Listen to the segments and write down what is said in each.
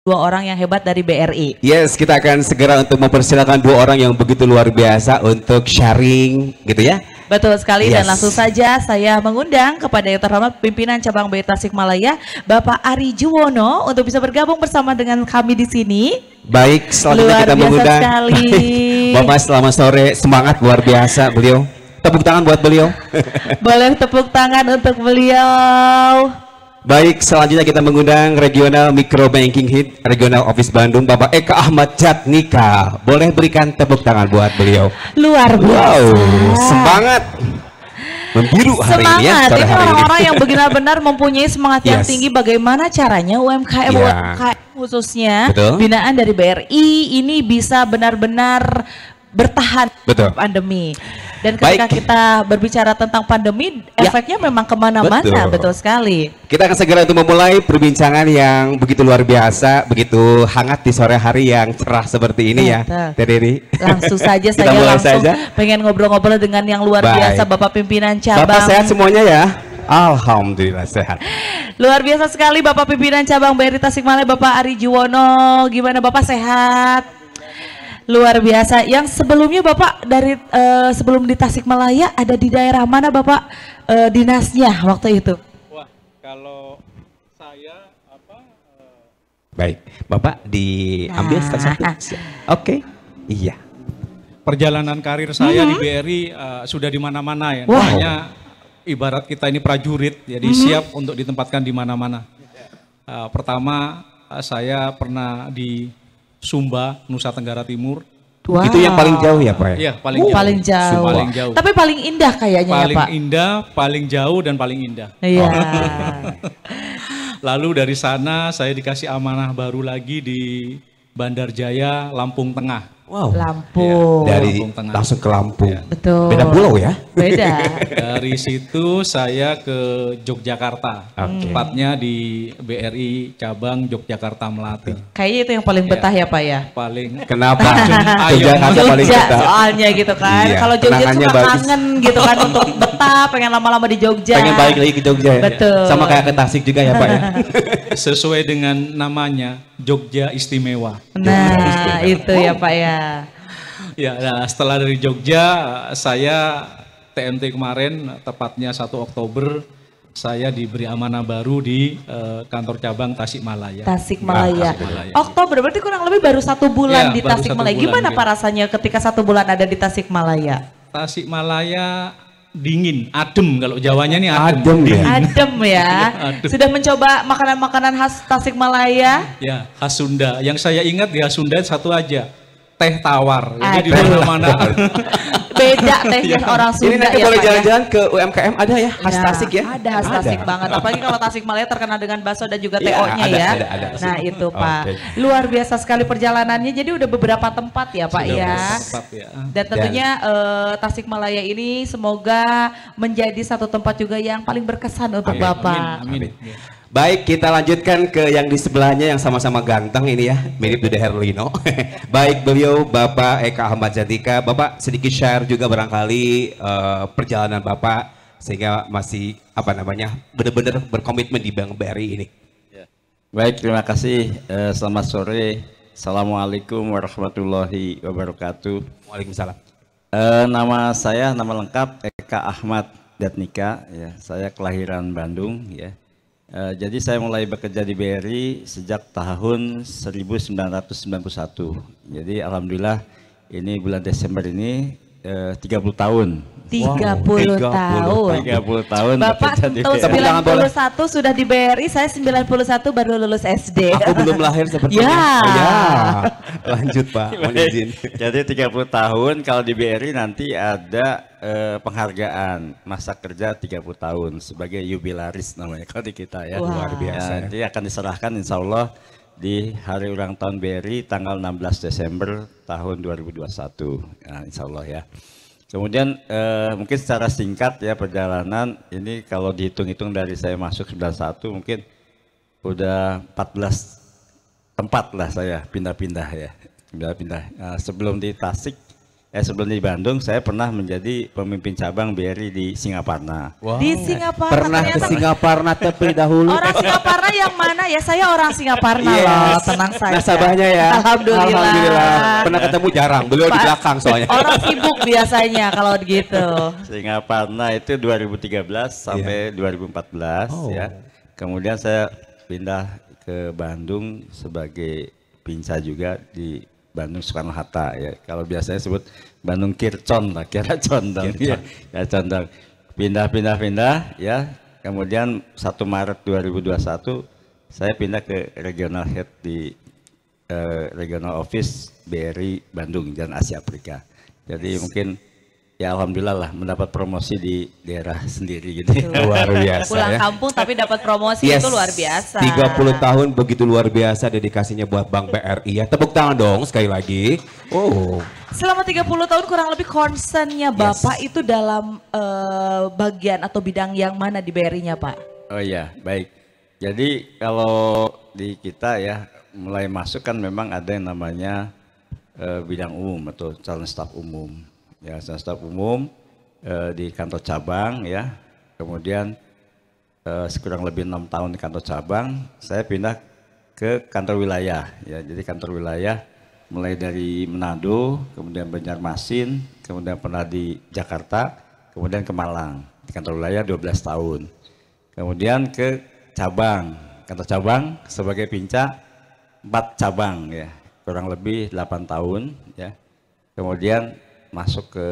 dua orang yang hebat dari BRI. Yes, kita akan segera untuk mempersilakan dua orang yang begitu luar biasa untuk sharing gitu ya. Betul sekali, Yes. dan langsung saja saya mengundang kepada yang terhormat pimpinan cabang BRI Tasikmalaya, Bapak Ari Juwono, untuk bisa bergabung bersama dengan kami di sini. Baik, selanjutnya Luar kita biasa mengundang sekali. Bapak, selamat sore, semangat luar biasa beliau. Tepuk tangan buat beliau. Boleh tepuk tangan untuk beliau. Baik, selanjutnya kita mengundang regional micro banking hit regional office Bandung, Bapak Eka Ahmad Jatnika. Boleh berikan tepuk tangan buat beliau. Luar biasa. Wow, semangat. Membiru hari Semangat, ini ya, sore ini hari orang-orang ini. yang benar-benar mempunyai semangat yang Yes. tinggi. Bagaimana caranya UMKM, Ya. UMKM khususnya Betul. binaan dari BRI ini bisa benar-benar bertahan Betul. pandemi. Dan ketika Baik. kita berbicara tentang pandemi, Ya. efeknya memang kemana-mana, betul sekali. Kita akan segera untuk memulai perbincangan yang begitu luar biasa, begitu hangat di sore hari yang cerah seperti ini ya, Betul. Teh Riri. Langsung saja Kita saya mulai langsung saja. pengen ngobrol-ngobrol dengan yang luar Baik. biasa, Bapak pimpinan cabang. Bapak sehat semuanya ya? Alhamdulillah sehat. Luar biasa sekali Bapak pimpinan cabang BRI Tasikmalaya, Bapak Ari Juwono. Gimana Bapak, sehat? Luar biasa. Yang sebelumnya Bapak dari sebelum di Tasikmalaya ada di daerah mana Bapak dinasnya waktu itu? Wah, kalau saya apa? Baik, Bapak diambil Nah. satu. Oke, iya. Perjalanan karir saya di BRI sudah di mana-mana ya. Wow. Makanya ibarat kita ini prajurit, jadi siap untuk ditempatkan di mana-mana. Pertama, saya pernah di Sumba, Nusa Tenggara Timur. Wow. Itu yang paling jauh ya Pak? Iya, paling jauh. Paling jauh. Sumba paling jauh. Tapi paling indah kayaknya Paling ya Pak. indah, paling jauh dan paling indah. Iya. Lalu dari sana saya dikasih amanah baru lagi di Bandar Jaya, Lampung Tengah. Wow. Lampung. Dari Lampung Tengah. langsung ke Lampung. Ya. Betul. Beda pulau ya? Beda. Dari situ saya ke Yogyakarta, Oke. tepatnya di BRI cabang Yogyakarta Melati. Kayaknya itu yang paling betah ya Pak ya. Paling Kenapa? Ayam. Yogyakarta paling Jogja betah. soalnya gitu kan. Iya, Kalau Jogja kenangannya suka bagus. kangen gitu kan untuk betah, pengen lama-lama di Jogja. Pengen balik lagi ke Jogja ya? Betul. Sama kayak ke Tasik juga ya Pak ya? sesuai dengan namanya Jogja Istimewa. Nah, itu ya Pak ya. Ya, nah, setelah dari Jogja saya TMT kemarin tepatnya 1 Oktober saya diberi amanah baru di kantor cabang Tasikmalaya. Tasikmalaya. Tasikmalaya. Oktober berarti kurang lebih baru 1 bulan Ya, di baru 1 Tasikmalaya. bulan, Gimana gitu. Pak rasanya ketika 1 bulan ada di Tasikmalaya? Tasikmalaya dingin, adem kalau Jawanya nih adem. Adem ya? Adem ya. Adem. Sudah mencoba makanan-makanan khas Tasikmalaya? Ya, khas Sunda. Yang saya ingat di khas Sunda satu aja, teh tawar. Jadi di Aduh. mana-mana. Beda tehnya orang Ini Sunda nanti ya boleh Pak ya. jalan-jalan ke UMKM ada ya? Khas Nah, Tasik ya? Ada khas Tasik banget. Apalagi kalau Tasikmalaya terkenal dengan bakso dan juga Iya, TO-nya ada, ya. ada. Nah itu Pak. Oke. Luar biasa sekali perjalanannya. Jadi udah beberapa tempat ya Pak Sudah ya. Tetap ya. Dan tentunya Tasikmalaya ini semoga menjadi satu tempat juga yang paling berkesan untuk Amin, Bapak. amin. Baik, kita lanjutkan ke yang di sebelahnya yang sama-sama ganteng ini ya, mirip Dude Herlino. Baik, beliau Bapak Eka Ahmad Jatnika. Bapak sedikit share juga barangkali perjalanan Bapak sehingga masih benar-benar berkomitmen di Bank BRI ini. Baik, terima kasih. Selamat sore. Assalamualaikum warahmatullahi wabarakatuh. Waalaikumsalam. Nama lengkap Eka Ahmad Jatnika. Ya, saya kelahiran Bandung. Ya. Jadi saya mulai bekerja di BRI sejak tahun 1991. Jadi alhamdulillah ini bulan Desember ini 30 tahun. 30 tahun. 30 tahun Bapak bekerja di tahun BRI. 91 sudah di BRI, saya 91 baru lulus SD. Aku belum lahir sepertinya. Ya. Oh, ya. Lanjut Pak, mohon izin. Jadi 30 tahun kalau di BRI nanti ada penghargaan masa kerja 30 tahun sebagai jubilaris namanya kalau di kita ya. Wah. Luar biasa. Ya, nanti akan diserahkan insya Allah di hari ulang tahun BRI tanggal 16 Desember tahun 2021. Ya, insya Allah ya. Kemudian mungkin secara singkat ya perjalanan ini kalau dihitung-hitung dari saya masuk 91 mungkin udah 14 tempat lah saya pindah-pindah ya. Pindah-pindah. Sebelum di Tasik sebelum di Bandung saya pernah menjadi pemimpin cabang BRI di Singaparna. Wow. Di Singaparna. Pernah ke ternyata Singaparna tapi dahulu. orang Singaparna yang mana ya? Saya orang Singaparna Yes. loh, tenang saja. Nasabahnya ya. Alhamdulillah. Pernah ketemu jarang, beliau di Pak, belakang soalnya. Orang sibuk biasanya kalau gitu. Singaparna itu 2013 sampai 2014 Oh. ya. Kemudian saya pindah ke Bandung sebagai pinca juga di Bandung Soekarno-Hatta ya. Kalau biasanya sebut Bandung Kircon lah, kira condong. Ya, condong. Pindah ya. Kemudian 1 Maret 2021 saya pindah ke regional head di regional office BRI Bandung dan Asia Afrika. Jadi mungkin ya alhamdulillah lah mendapat promosi di daerah sendiri gitu. Luar biasa Pulang ya. kampung tapi dapat promosi itu luar biasa. 30 tahun begitu luar biasa dedikasinya buat Bank BRI ya. Tepuk tangan dong sekali lagi. Oh. Selama 30 tahun kurang lebih concernnya Bapak itu dalam bagian atau bidang yang mana di BRI-nya Pak? Oh iya, baik. Jadi kalau di kita ya mulai masuk kan memang ada yang namanya bidang umum atau calon staf umum. Ya, calon staf umum di kantor cabang ya. Kemudian sekurang lebih 6 tahun di kantor cabang, saya pindah ke kantor wilayah ya. Jadi kantor wilayah mulai dari Manado, kemudian Banjarmasin, kemudian pernah di Jakarta, kemudian ke Malang. Di kantor wilayah 12 tahun. Kemudian ke cabang, kantor cabang sebagai pinca 4 cabang ya. Kurang lebih 8 tahun ya. Kemudian masuk ke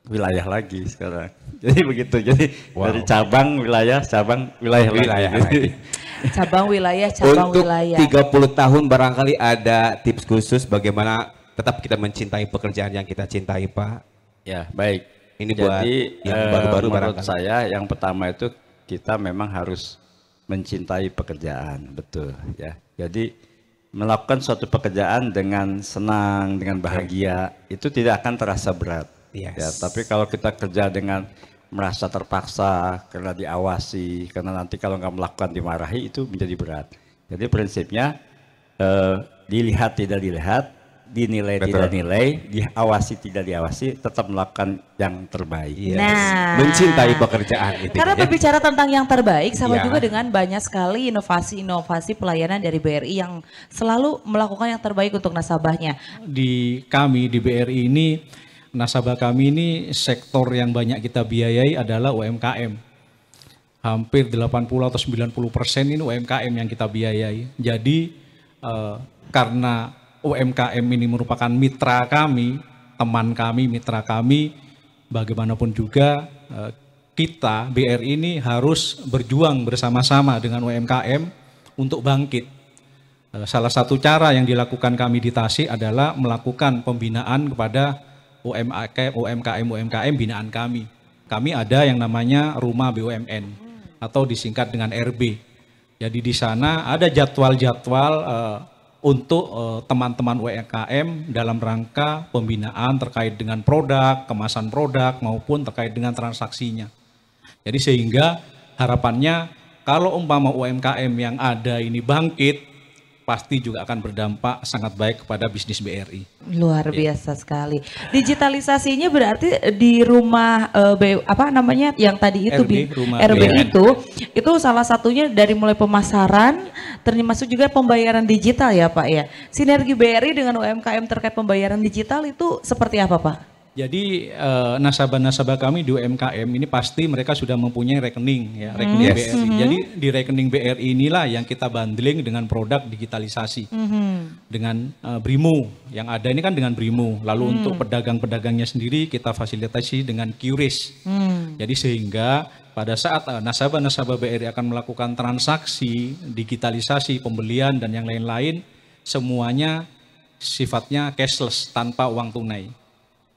wilayah lagi sekarang. Jadi begitu. Jadi dari cabang wilayah lagi. Cabang wilayah, cabang Untuk wilayah. 30 tahun barangkali ada tips khusus bagaimana tetap kita mencintai pekerjaan yang kita cintai, Pak. Ya, baik. Ini buat Jadi yang baru-baru menurut barangkali. saya yang pertama itu kita memang harus mencintai pekerjaan, betul ya. Jadi melakukan suatu pekerjaan dengan senang, dengan bahagia, itu tidak akan terasa berat. Yes. Ya, tapi kalau kita kerja dengan merasa terpaksa, karena diawasi, karena nanti kalau nggak melakukan dimarahi, itu menjadi berat. Jadi prinsipnya dilihat tidak dilihat, dinilai Betul. tidak nilai, diawasi tidak diawasi, tetap melakukan yang terbaik. Yes. Nah. Mencintai pekerjaan itu. Karena berbicara tentang yang terbaik sama Ya. juga dengan banyak sekali inovasi-inovasi pelayanan dari BRI yang selalu melakukan yang terbaik untuk nasabahnya. Di kami di BRI ini, nasabah kami ini sektor yang banyak kita biayai adalah UMKM. Hampir 80 atau 90% ini UMKM yang kita biayai. Jadi karena UMKM ini merupakan mitra kami, teman kami, mitra kami, bagaimanapun juga kita BRI ini harus berjuang bersama-sama dengan UMKM untuk bangkit. Salah satu cara yang dilakukan kami di Tasik adalah melakukan pembinaan kepada UMKM binaan kami. Kami ada yang namanya Rumah BUMN atau disingkat dengan RB. Jadi di sana ada jadwal-jadwal untuk teman-teman UMKM dalam rangka pembinaan terkait dengan produk, kemasan produk maupun terkait dengan transaksinya. Jadi sehingga harapannya kalau umpama UMKM yang ada ini bangkit, pasti juga akan berdampak sangat baik kepada bisnis BRI. Luar biasa sekali. Digitalisasinya berarti di rumah apa namanya yang tadi itu RB, rumah RB BUMN. itu salah satunya dari mulai pemasaran termasuk juga pembayaran digital ya Pak ya. Sinergi BRI dengan UMKM terkait pembayaran digital itu seperti apa Pak? Jadi nasabah-nasabah kami di UMKM ini pasti mereka sudah mempunyai rekening ya, rekening Yes. BRI. Jadi di rekening BRI inilah yang kita bundling dengan produk digitalisasi. Dengan Brimo yang ada ini kan dengan Brimo. Lalu untuk pedagang-pedagangnya sendiri kita fasilitasi dengan QRIS. Jadi sehingga pada saat nasabah-nasabah BRI akan melakukan transaksi, digitalisasi, pembelian dan yang lain-lain, semuanya sifatnya cashless tanpa uang tunai.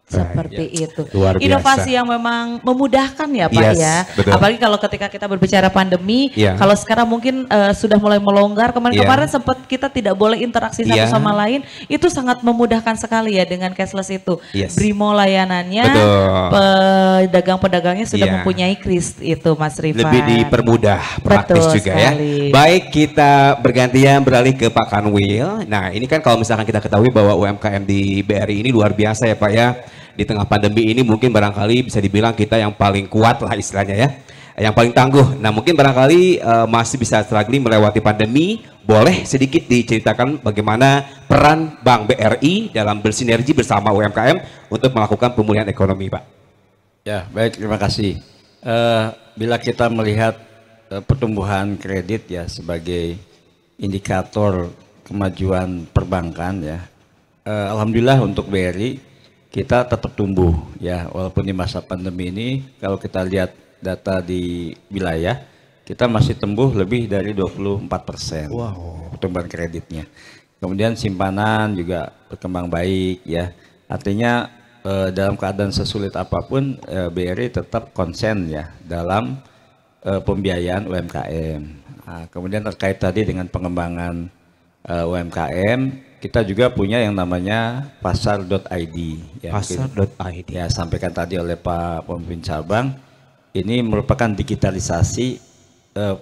Seperti itu. Luar biasa. Inovasi yang memang memudahkan ya Pak Yes, ya. betul. Apalagi kalau ketika kita berbicara pandemi, Iya. kalau sekarang mungkin sudah mulai melonggar. Kemarin-kemarin Iya. sempat kita tidak boleh interaksi satu Iya. sama lain. Itu sangat memudahkan sekali ya dengan cashless itu. Yes. Brimo layanannya, Betul. pedagang-pedagangnya sudah Iya. mempunyai kris itu Mas Rifan. Lebih dipermudah, praktis Betul juga ya. sekali. Baik, kita bergantian beralih ke Pak Kanwil. Nah, ini kan kalau misalkan kita ketahui bahwa UMKM di BRI ini luar biasa ya Pak ya. Di tengah pandemi ini mungkin barangkali bisa dibilang kita yang paling kuat lah istilahnya ya. Yang paling tangguh. Nah, mungkin barangkali masih bisa struggling melewati pandemi. Boleh sedikit diceritakan bagaimana peran Bank BRI dalam bersinergi bersama UMKM untuk melakukan pemulihan ekonomi, Pak. Ya, baik, terima kasih. Bila kita melihat pertumbuhan kredit ya sebagai indikator kemajuan perbankan ya, alhamdulillah untuk BRI kita tetap tumbuh ya, walaupun di masa pandemi ini kalau kita lihat data di wilayah kita masih tumbuh lebih dari 24% pertumbuhan kreditnya. Kemudian simpanan juga berkembang baik ya, artinya dalam keadaan sesulit apapun BRI tetap konsen ya dalam pembiayaan UMKM. Nah, kemudian terkait tadi dengan pengembangan UMKM, kita juga punya yang namanya pasar.id ya. Pasar.id. Ya, sampaikan tadi oleh Pak Pemimpin Cabang, ini merupakan digitalisasi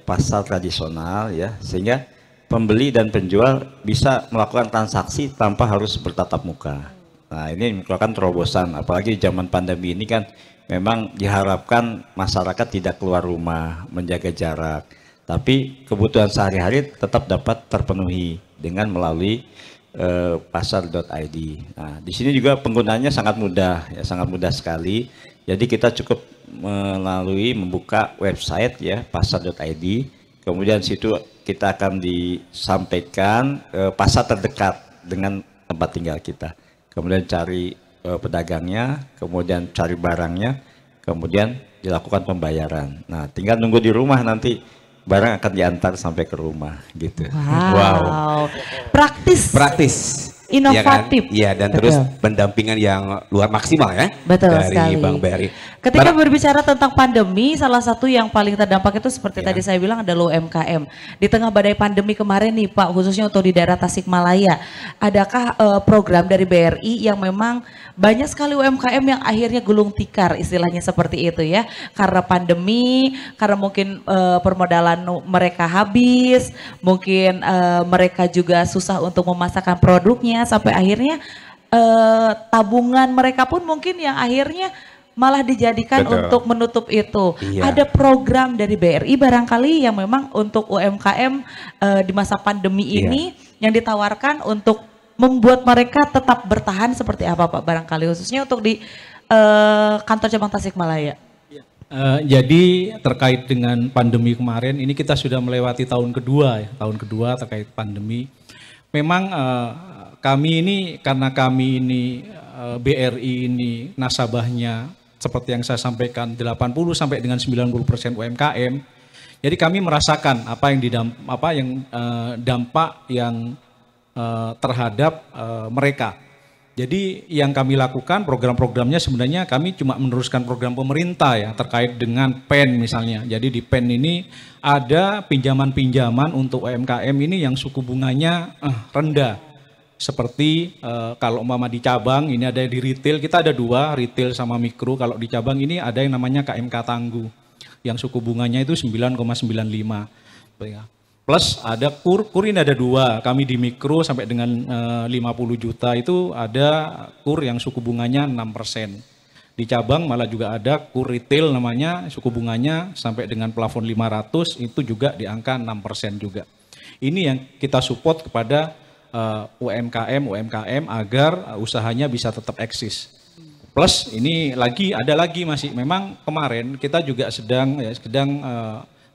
pasar tradisional ya, sehingga pembeli dan penjual bisa melakukan transaksi tanpa harus bertatap muka. Nah, ini merupakan terobosan, apalagi di zaman pandemi ini kan memang diharapkan masyarakat tidak keluar rumah, menjaga jarak, tapi kebutuhan sehari-hari tetap dapat terpenuhi dengan melalui pasar.id. Nah, di sini juga penggunanya sangat mudah ya, sangat mudah sekali. Jadi kita cukup membuka website ya pasar.id. Kemudian situ kita akan disampaikan pasar terdekat dengan tempat tinggal kita. Kemudian cari pedagangnya, kemudian cari barangnya, kemudian dilakukan pembayaran. Nah, tinggal nunggu di rumah, nanti barang akan diantar sampai ke rumah gitu. Wow. Praktis. Inovatif. Iya, dan Betul. terus pendampingan yang luar maksimal ya. Betul dari sekali. Bank BRI. Ketika berbicara tentang pandemi, salah satu yang paling terdampak itu seperti tadi saya bilang adalah UMKM. Di tengah badai pandemi kemarin nih Pak, khususnya untuk di daerah Tasikmalaya, adakah program dari BRI yang memang banyak sekali UMKM yang akhirnya gulung tikar, istilahnya seperti itu ya, karena pandemi, karena mungkin permodalan mereka habis, mungkin mereka juga susah untuk memasarkan produknya, sampai akhirnya tabungan mereka pun mungkin yang akhirnya malah dijadikan Betul. untuk menutup itu. Iya. Ada program dari BRI barangkali yang memang untuk UMKM di masa pandemi ini yang ditawarkan untuk membuat mereka tetap bertahan seperti apa Pak barangkali, khususnya untuk di kantor cabang Tasikmalaya. Jadi terkait dengan pandemi kemarin, ini kita sudah melewati tahun kedua ya, tahun kedua terkait pandemi. Memang kami ini, karena kami ini BRI ini nasabahnya seperti yang saya sampaikan 80 sampai dengan 90% UMKM. Jadi kami merasakan dampak yang terhadap mereka. Jadi yang kami lakukan program-programnya sebenarnya kami cuma meneruskan program pemerintah ya terkait dengan PEN misalnya. Jadi di PEN ini ada pinjaman-pinjaman untuk UMKM ini yang suku bunganya rendah. Seperti kalau umpama di cabang ini ada di retail, kita ada dua, retail sama mikro. Kalau di cabang ini ada yang namanya KMK Tangguh yang suku bunganya itu 9,95. Plus ada kur ini ada dua, kami di mikro sampai dengan 50 juta itu ada kur yang suku bunganya 6%. Di cabang malah juga ada kur retail namanya, suku bunganya sampai dengan plafon 500 itu juga di angka 6% juga. Ini yang kita support kepada UMKM agar usahanya bisa tetap eksis. Plus ini ada lagi masih, memang kemarin kita juga sedang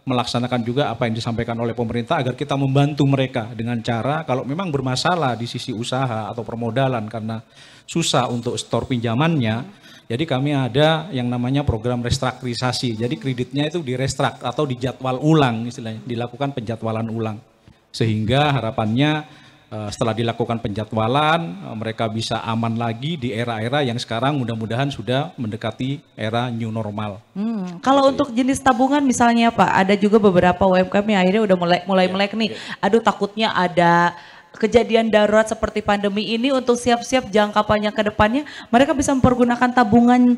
melaksanakan juga apa yang disampaikan oleh pemerintah agar kita membantu mereka dengan cara kalau memang bermasalah di sisi usaha atau permodalan karena susah untuk store pinjamannya, jadi kami ada yang namanya program restrukturisasi. Jadi kreditnya itu direstrak atau dijadwal ulang istilahnya, dilakukan penjadwalan ulang. Sehingga harapannya Setelah dilakukan penjadwalan, mereka bisa aman lagi di era-era yang sekarang mudah-mudahan sudah mendekati era new normal. Kalau untuk jenis tabungan misalnya Pak, ada juga beberapa UMKM yang akhirnya udah mulai melek nih. Aduh takutnya ada kejadian darurat seperti pandemi ini, untuk siap-siap jangka panjang ke depannya mereka bisa mempergunakan tabungan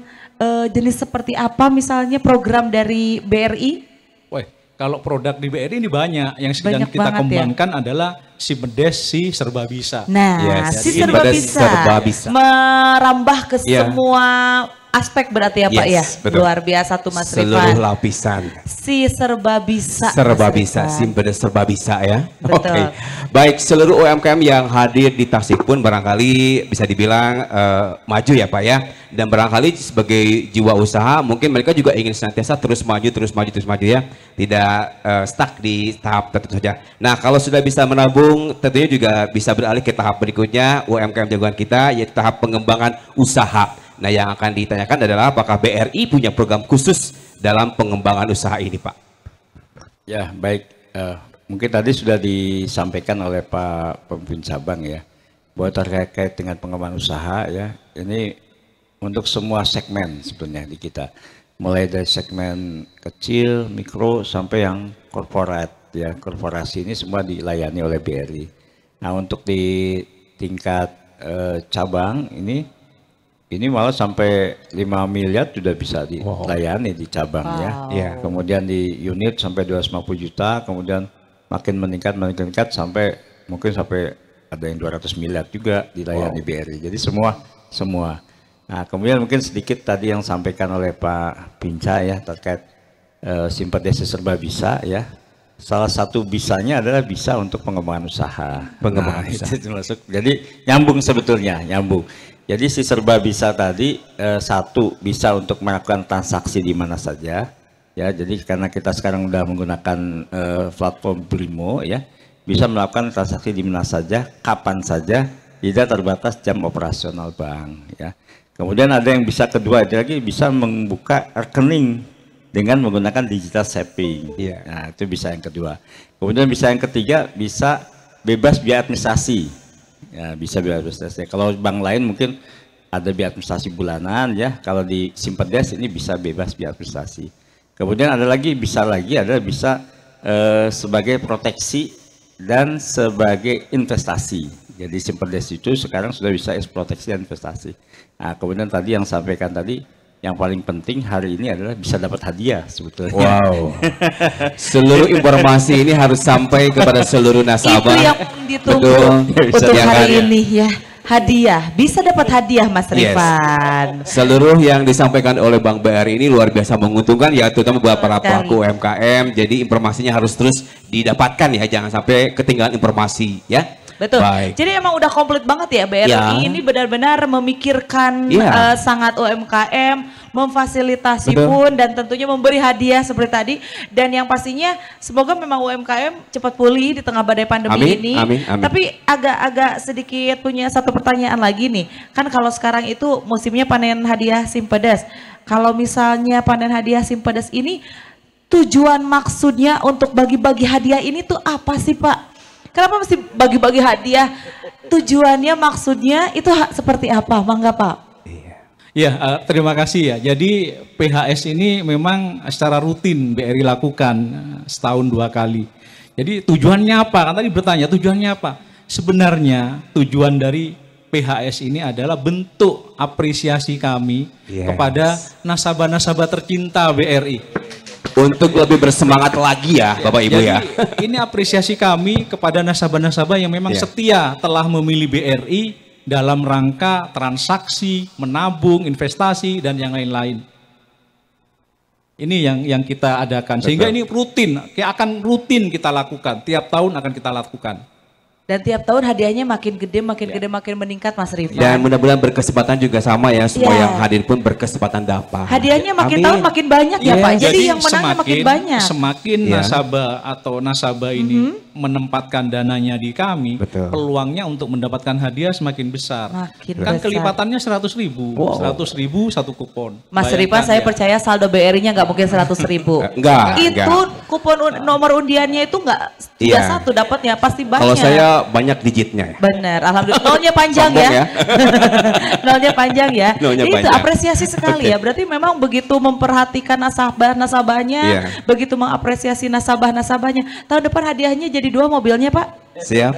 jenis seperti apa misalnya program dari BRI? Wah, kalau produk di BRI ini banyak. Yang sedang Banyak kita banget kembangkan adalah Simpedes si Serba Bisa. Nah, Yes, si Simpedes serba bisa merambah ke Iya. semua aspek berarti ya Pak ya. Yes, betul. Luar biasa tuh Mas Seluruh Rifan. lapisan. Si serba bisa. Serba Mas bisa, Rifan. Simpedes serba bisa ya. Betul. Oke. Baik, seluruh UMKM yang hadir di Tasik pun barangkali bisa dibilang maju ya Pak ya. Dan barangkali sebagai jiwa usaha mungkin mereka juga ingin senantiasa terus maju ya. Tidak stuck di tahap tertentu saja. Nah, kalau sudah bisa menabung tentunya juga bisa beralih ke tahap berikutnya UMKM jagoan kita, yaitu tahap pengembangan usaha. Nah, yang akan ditanyakan adalah apakah BRI punya program khusus dalam pengembangan usaha ini, Pak? Ya, baik. Mungkin tadi sudah disampaikan oleh Pak Pemimpin Cabang ya, bahwa terkait dengan pengembangan usaha ya, ini untuk semua segmen sebenarnya di kita. Mulai dari segmen kecil, mikro, sampai yang korporat ya. Korporasi ini semua dilayani oleh BRI. Nah, untuk di tingkat cabang ini malah sampai 5 miliar sudah bisa dilayani di cabang ya. Kemudian di unit sampai 250 juta, kemudian makin meningkat sampai mungkin sampai ada yang 200 miliar juga dilayani BRI. Jadi semua. Nah, kemudian mungkin sedikit tadi yang sampaikan oleh Pak Pinca ya terkait Simpedes serba bisa ya. Salah satu bisanya adalah bisa untuk pengembangan usaha. Pengembangan usaha. Itu masuk. Jadi nyambung sebetulnya, nyambung. Jadi si serba bisa tadi satu bisa untuk melakukan transaksi di mana saja ya. Jadi karena kita sekarang udah menggunakan platform Brimo ya, bisa melakukan transaksi di mana saja, kapan saja, tidak terbatas jam operasional bank ya. Kemudian ada yang bisa kedua lagi bisa membuka rekening dengan menggunakan digital saving. Nah, itu bisa yang kedua. Kemudian bisa yang ketiga bisa bebas biaya administrasi. Ya, bisa biaya administrasi. Kalau bank lain mungkin ada biaya administrasi bulanan ya. Kalau di Simpedes ini bisa bebas biaya administrasi. Kemudian ada lagi bisa sebagai proteksi dan sebagai investasi. Jadi Simpedes itu sekarang sudah bisa proteksi dan investasi. Nah, kemudian tadi yang sampaikan tadi, yang paling penting hari ini adalah bisa dapat hadiah sebetulnya. Wow. Seluruh informasi ini harus sampai kepada seluruh nasabah. Itu yang ditunggu untuk hari ini ya. Hadiah, bisa dapat hadiah Mas Rifan. Seluruh yang disampaikan oleh Bank BRI ini luar biasa menguntungkan ya, terutama buat para pelaku UMKM. Jadi informasinya harus terus didapatkan ya, jangan sampai ketinggalan informasi ya. Betul. Baik. Jadi emang udah komplit banget ya BRI ini benar-benar memikirkan sangat UMKM, memfasilitasi pun dan tentunya memberi hadiah seperti tadi. Dan yang pastinya semoga memang UMKM cepat pulih di tengah badai pandemi ini. Amin. Tapi agak sedikit punya satu pertanyaan lagi nih. Kan kalau sekarang itu musimnya panen hadiah Simpedes. Kalau misalnya panen hadiah Simpedes ini tujuan maksudnya untuk bagi-bagi hadiah ini tuh apa sih Pak? Kenapa mesti bagi-bagi hadiah? Tujuannya, maksudnya itu seperti apa? Mangga Pak. Ya, terima kasih ya. Jadi PHS ini memang secara rutin BRI lakukan setahun 2 kali. Jadi tujuannya apa? Kan tadi bertanya tujuannya apa? Sebenarnya tujuan dari PHS ini adalah bentuk apresiasi kami kepada nasabah-nasabah tercinta BRI. Untuk lebih bersemangat lagi ya Bapak Ibu ya. Ini apresiasi kami kepada nasabah-nasabah yang memang setia telah memilih BRI dalam rangka transaksi, menabung, investasi dan yang lain-lain. Ini yang kita adakan. Sehingga ini rutin, akan rutin kita lakukan. Tiap tahun akan kita lakukan. Dan tiap tahun hadiahnya makin gede, makin meningkat Mas Rifan. Dan mudah-mudahan berkesempatan juga sama ya, semua yang hadir pun berkesempatan dapat. Hadiahnya makin tahun makin banyak ya Pak, jadi yang menangnya makin banyak. Semakin nasabah atau nasabah ini menempatkan dananya di kami, Betul. peluangnya untuk mendapatkan hadiah semakin besar. Makin Kan besar. kelipatannya 100.000, Wow. 100.000 satu kupon. Mas Bayangkan Rifa, saya ya. percaya saldo BRI-nya nggak mungkin 100.000. Enggak, Itu enggak. kupon nomor undiannya itu nggak Iya. satu dapatnya, pasti banyak. Kalau saya banyak digitnya ya. Benar, alhamdulillah. Nolnya panjang Sombong ya. ya. Nolnya panjang ya. Nolnya Itu panjang. apresiasi sekali ya. Berarti memang begitu memperhatikan nasabahnya, Iya. begitu mengapresiasi nasabahnya. Tahun depan hadiahnya jadi 2 mobilnya, Pak. Siap.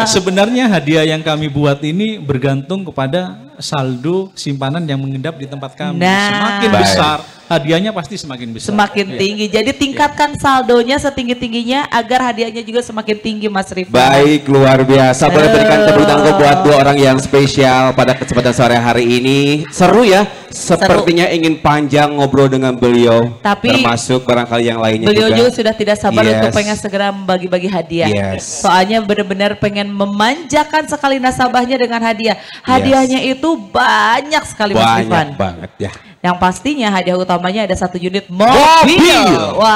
Sebenarnya hadiah yang kami buat ini bergantung kepada saldo simpanan yang mengendap di tempat kami. Nah. Semakin Baik. besar, hadiahnya pasti semakin besar. Semakin Iya. tinggi. Jadi tingkatkan saldonya setinggi-tingginya agar hadiahnya juga semakin tinggi, Mas Rifa. Baik, luar biasa. Boleh berikan tepuk tangan buat 2 orang yang spesial pada kesempatan sore hari ini. Seru ya. Sepertinya ingin panjang ngobrol dengan beliau. Tapi termasuk barangkali yang lainnya beliau juga. juga sudah tidak sabar Yes. untuk pengen segera membagi-bagi hadiah. Yes. Soalnya benar-benar pengen memanjakan sekali nasabahnya dengan hadiah. Hadiahnya itu banyak sekali, Mas Rifan. Banyak banget ya. Yang pastinya hadiah utamanya ada 1 unit Mobil. mobil.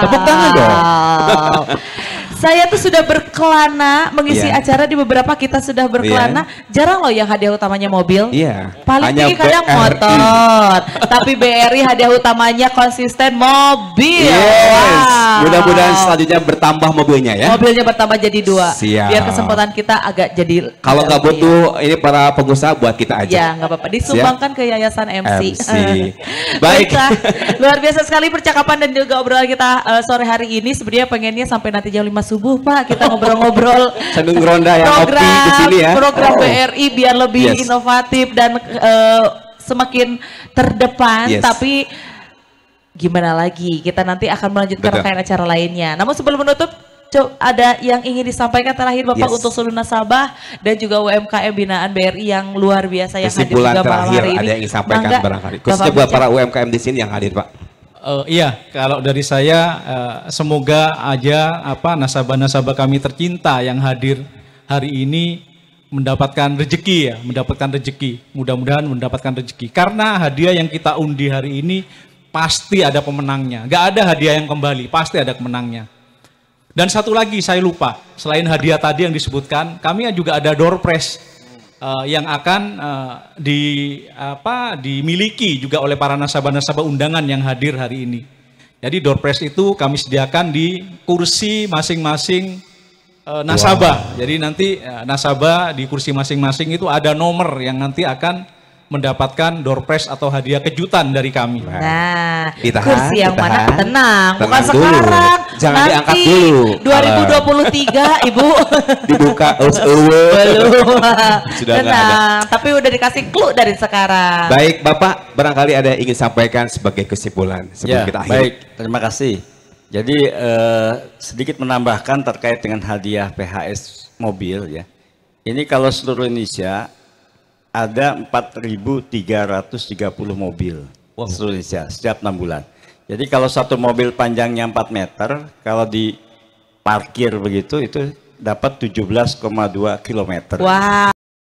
Tepuk tangan dong. Saya tuh sudah berkelana mengisi Iya. acara di beberapa, kita sudah berkelana. Jarang loh yang hadiah utamanya mobil. Iya. Paling Hanya tinggi kadang BRI. motor. Tapi BRI hadiah utamanya konsisten mobil. Yes. Wow. Mudah-mudahan selanjutnya bertambah mobilnya ya. Mobilnya bertambah jadi 2. Siap. Biar kesempatan kita agak jadi. Kalau nggak lebih. butuh ini para pengusaha buat kita aja. Ya nggak apa-apa, disumbangkan ke Yayasan MC. MC. Baik. Baiklah, luar biasa sekali percakapan dan juga obrolan kita sore hari ini. Sebenarnya pengennya sampai nanti jam 5 subuh, Pak, kita ngobrol-ngobrol Sambil ngeronda yang ngopi di sini ya. program Oh. BRI biar lebih Yes. inovatif dan semakin terdepan. Yes. Tapi gimana lagi, kita nanti akan melanjutkan Betul. rangkaian acara lainnya. Namun sebelum menutup, ada yang ingin disampaikan terakhir Bapak Yes. untuk seluruh nasabah dan juga UMKM binaan BRI yang luar biasa yang hadir Kesimpulan juga malam terakhir hari ini. ada yang ingin sampaikan Mangga, barangkali. Bapak Khususnya buat Bijak. para UMKM di sini yang hadir, Pak. Iya, kalau dari saya semoga aja nasabah-nasabah kami tercinta yang hadir hari ini mendapatkan rezeki ya, mendapatkan rezeki. Mudah-mudahan mendapatkan rezeki. Karena hadiah yang kita undi hari ini pasti ada pemenangnya. Gak ada hadiah yang kembali, pasti ada pemenangnya. Dan satu lagi saya lupa, selain hadiah tadi yang disebutkan, kami juga ada door prize yang akan dimiliki juga oleh para nasabah-nasabah undangan yang hadir hari ini. Jadi door prize itu kami sediakan di kursi masing-masing nasabah. Jadi nanti nasabah di kursi masing-masing itu ada nomor yang nanti akan mendapatkan door prize atau hadiah kejutan dari kami. Nah, Ditahan, kursi yang mana? ditahan. Tenang, bukan Tenang dulu. sekarang. Jangan nanti diangkat dulu. 2023, Ibu. Dibuka Belum. Sudah nggak Tenang, tapi udah dikasih clue dari sekarang. Baik, Bapak, barangkali ada yang ingin sampaikan sebagai kesimpulan sebelum Ya, kita akhiri. baik, terima kasih. Jadi sedikit menambahkan terkait dengan hadiah PHS mobil ya. Ini kalau seluruh Indonesia ada 4.330 mobil seluruh Indonesia setiap 6 bulan. Jadi kalau satu mobil panjangnya 4 meter, kalau diparkir begitu itu dapat 17,2 kilometer. Wow.